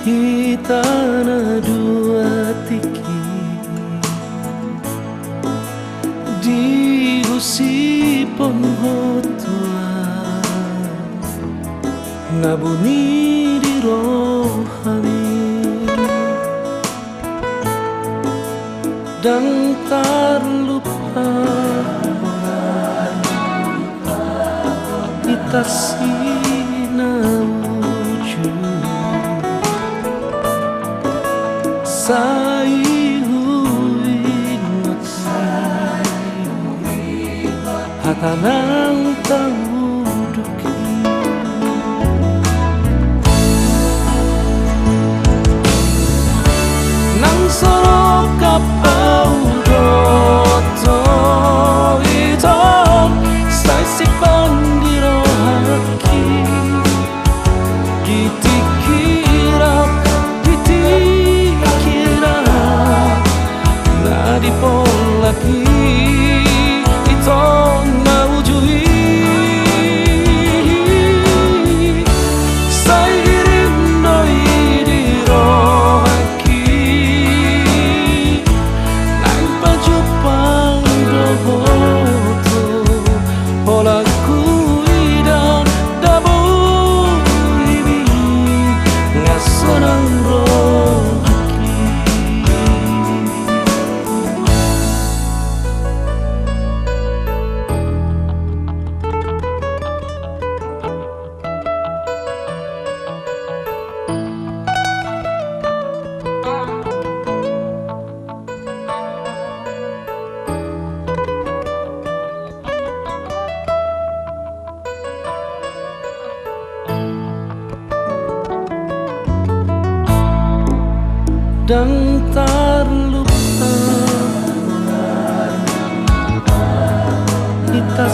Hitana dua tiki di usi pon hotua nabuni di rohani dan terlupa kita sinawujud sayuingat hatanang tawuduki nang soro kapau doto ito say sikpan diro haki ditikirap di pon lagi ito nawujui say rindoy di rohaki nang pajupang dohoto holaku idan dabo ini ngasorang dan terlupa kita